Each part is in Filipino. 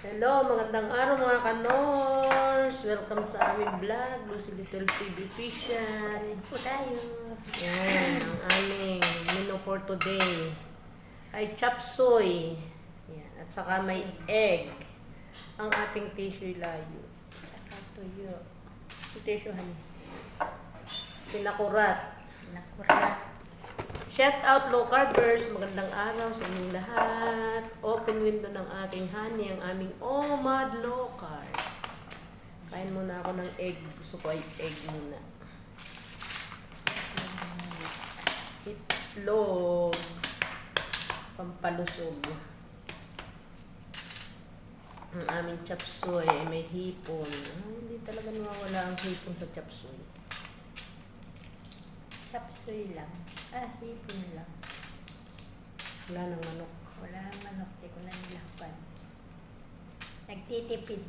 Hello, magandang araw mga kanors! Welcome sa aming vlog, Lucy Little TV Fishan. Po tayo. Yan, ang aming menu for today ay chop suey. Yan, at saka may egg. Ang ating tissue layo. Saka tuyo. Yung tissue, honey. Pinakurat. Nakurat. Shout out low carbers, magandang araw sa inyong lahat. Open window ng ating honey, ang aming OMAD low carb. Kain muna ako ng egg. Gusto ko ay egg muna. Itlog. Pampalusog. Ang aming chop suey ay may hipon. Hindi talaga nawawala ang hipon sa chop suey. Sapsoy lang. Hipon lang. Wala nang manok. Wala nang manok. Di ko na nilakpan. Nagtitipid.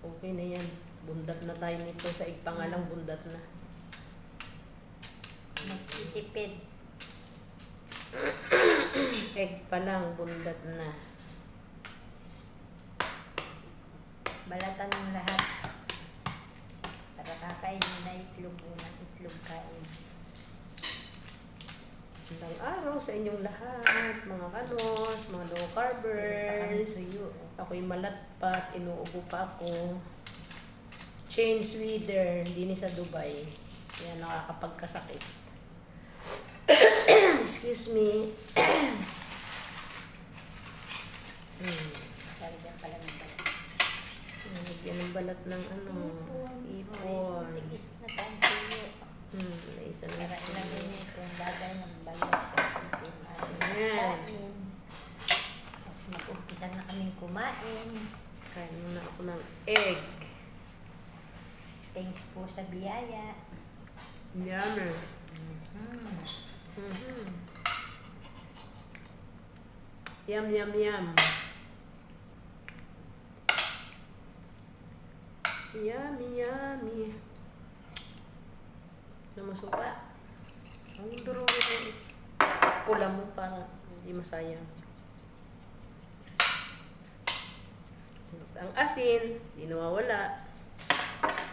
Okay na yan. Bundat na tayo nito. Sa pangalang bundat na. Nagtitipid. Egg pa lang, bundat na. Balatan ng lahat. Para kakainin na itlog muna. Itlog kain. Magandang araw sa inyong lahat, mga kanos, mga low carbers. Ako'y malatpat, inuubo pa ako. Change leader, hindi ni sa Dubai. Kaya nakakapagkasakit. Excuse me. Talaga pala ng balat. Nagyan ng balat ng ipon. Tigis na tayong tuyo. Isa na Para ilagay niya itong bagay ng balat. Ayan. Tapos mag-umpisa na kaming kumain. Kain muna ako ng egg. Thanks po sa biyaya. Yummy. Yum, yum, yum. Yummy, yummy. Namasuka. Ang duro mo. Pula mo para hindi masayang. Ang asin, di nawawala.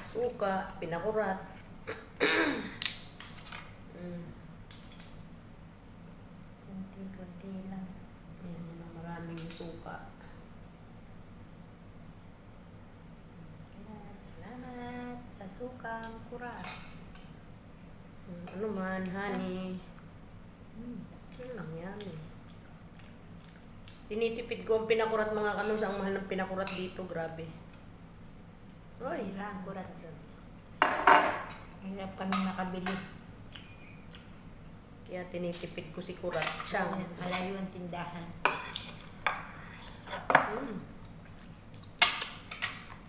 Suka, pinakurat. Kunti-kunti lang. Ayan, maraming suka. Salamat sa sukang kurat. Ano man, honey. Yummy. Tinitipid ko ang pinakurat mga kanus. Ang mahal ng pinakurat dito, grabe. Oy, Ang kurat doon. Hirap kami nakabili. kaya tinitipid ko si kurat. Siyang. Malayo ang tindahan.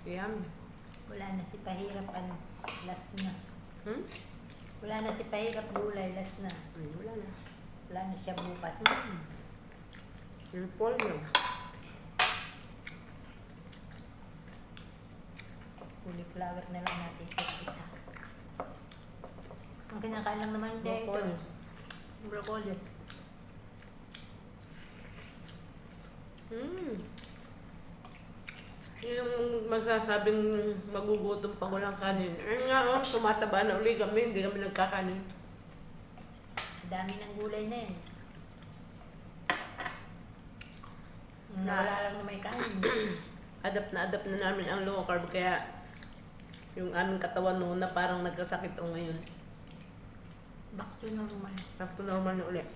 Yummy. Wala na si Pahirap last na. Wala na si Pahirap gulay last na. Wala na. Wala na siya bukas. Yung Paul yun. Cauliflower na lang natin sa isa. Ang kinakain lang naman dito. Broccoli. Broccoli. Yung masasabing magugutom pag walang kanin. Ayun nga, tumataba na uli kami. Hindi kami nagkakanin. Dami ng gulay na yan. Wala lang na may kain. Adapt na namin ang low carb. Kaya yung aming katawan noon na parang nagkasakit o ngayon. Back to normal. Back to normal na ulit.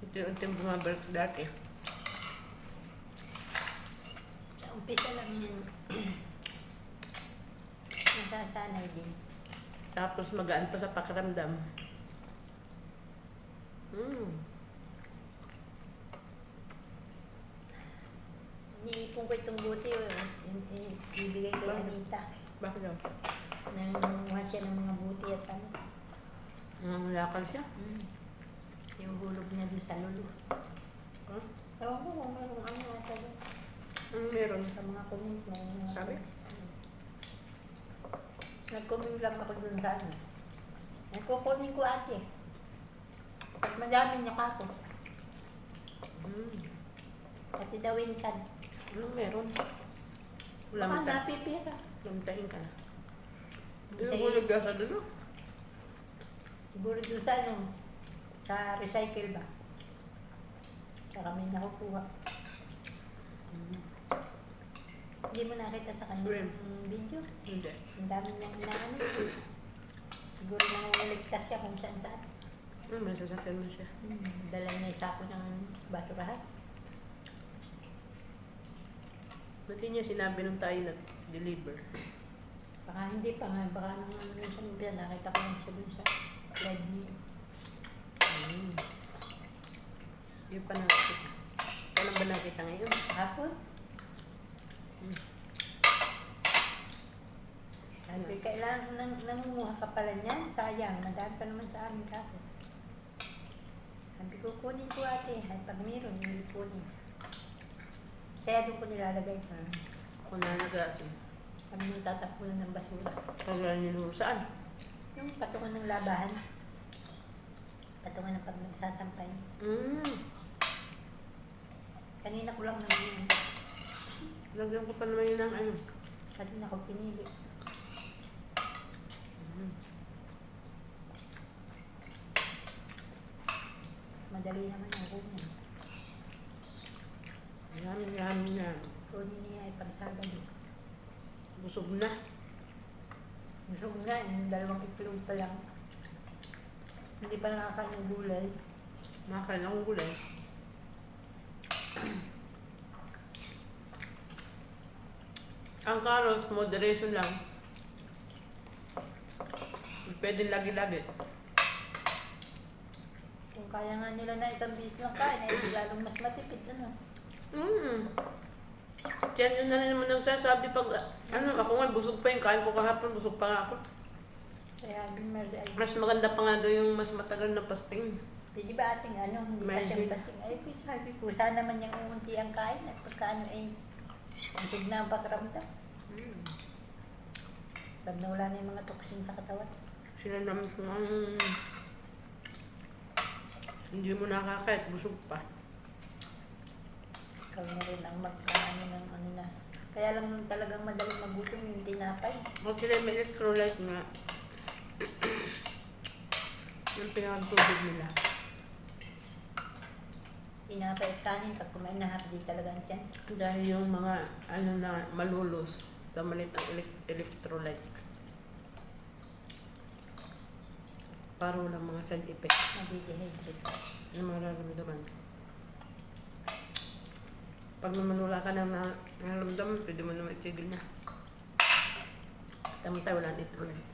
Ito yung unting bumabalik dati. Sa umpisa lang yun. Nasasanay din. Tapos magaan pa sa pakiramdam. Iniipon ko itong buti. Ibigay ko yung Anita. Bakit daw? Nangunguha siya ng mga buti at ano. Nangangalakal siya. Yung hulog niya doon sa lulo. Huh? Ewan ko kung merong ano nasa doon. Meron. Sa mga comment na yun. Sabi? Nag-comment lang ako doon sa ano. Ay, kukunin ko ate. Pag madami niya kako. Ate dawin ka. Anong meron? Baka Lamta. napipira. Lamtain ka na. Sige. Ano mo nagkasa doon? Siguro doon sa ano, sa recycle ba? Saka may nakukuha. Hindi mo nakita sa kanyang video? Hindi. Ang dami niyang inaano. Siguro nangunguligtas siya kung saan saan. May sasakyan mo siya. Dala niya yung sako ng basurahan. Ba't di niya sinabi nung tayo nag-deliver? Baka hindi pa nga. Baka nung minsan biya, nakita ko lang siya dun sa live niya. Hindi pa nakita. Kailan ba nakita ngayon? Hapon? Sabi, kailangan nangunguha ka pala niyan. Sayang, nadaan pa naman sa amin kako. Sabi ko, kunin ko ate. Ay, pag meron, hindi kunin. Kaya doon ko nilalagay. Ako na nag-asin. Kami nung tatapunan ng basura. Kagala niyo saan? Yung patungan ng labahan. Patungan ng pag nagsasampay. Kanina ko lang naman. Lagyan ko pa naman yun ng ano. Kanina ko pinili. Madali naman ang kunin. Yummy na. Kunin niya ay pagsagad. Busog na. Gusto ko nga, yung 2 itlog pa lang. Hindi pa nakakain ng gulay. Makain akong gulay. Ang carrot, moderation lang. Pwede lagi-lagi. Kung kaya nga nila na itong bis lang kain, ay lalong mas matipid. Ano? Diyan yun na rin naman nagsasabi pag, ako nga, busog pa yung kain ko kahapon, busog pa nga ako. Kaya Mary ay, Mas maganda pa nga daw yung mas matagal na pasting. pwede ba ating ano, hindi pa Medyo. siyang pating. Ay, sabi ko, sana naman yung umunti ang kain at pagka ano ay, busog na ang pakiramdam. Pag nawala na yung mga toxin sa katawan. Sila naman kung ang hindi mo nakakait, busog pa. Ikaw na rin ang magkaano ng ano na. Kaya lang talagang madaling magutom yung tinapay. O sila may electrolyte nga. Yung pinakatubig nila. Tinapay at kanin, pag kumain na hapdi talaga ang tiyan. Dahil yung mga ano na malulos, tamalit ang electrolyte. Para walang mga side effects. Nadidehydrate. Ano mararamdaman? Pag naman wala ka nang nararamdaman, pwede mo naman itigil na. Tama tayo, wala electrolyte.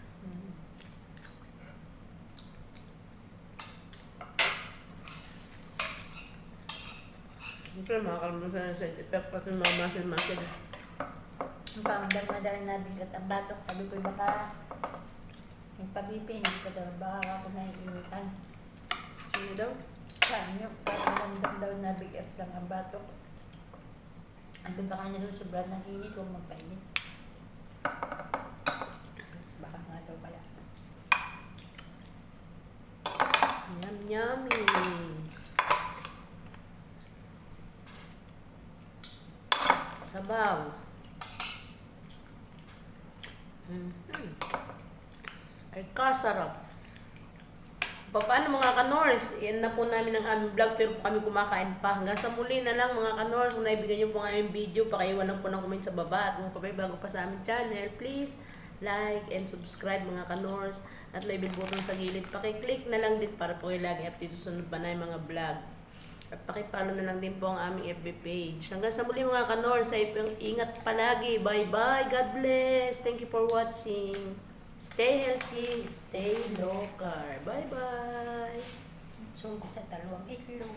Siyempre, makakalimutan ng side effect kasi mga muscle. Ang pangdang-madalang nabigat ang batok, sabi ko baka yung pabipi, hindi ko daw, baka ako naiinitan. Sino daw? Saan yun? Parang ramdam daw nabigat lang ang batok. Ang baka na doon sobrang ng init, huwag magpainit. Baka nga daw pala. Yummy! Sabaw. Ay kasarap. Paano mga kanors? Yan na po namin ang aming vlog pero kami kumakain pa. Hanggang sa muli na lang mga kanors. Kung naibigyan nyo po ang aming video, pakaiwan lang po ng comment sa baba. At kung kayo bago pa sa aming channel, please like and subscribe mga kanors. At may bell button sa gilid. Pakiclick na lang din para po kayo lagi update sa sunod pa na yung mga vlog. At pakipollow na lang din po ang aming FB page. Hanggang sa muli mga kanors, ay ingat palagi. Bye-bye. God bless. Thank you for watching. Stay healthy, stay low carb. Bye-bye. So, sa 2 itlog.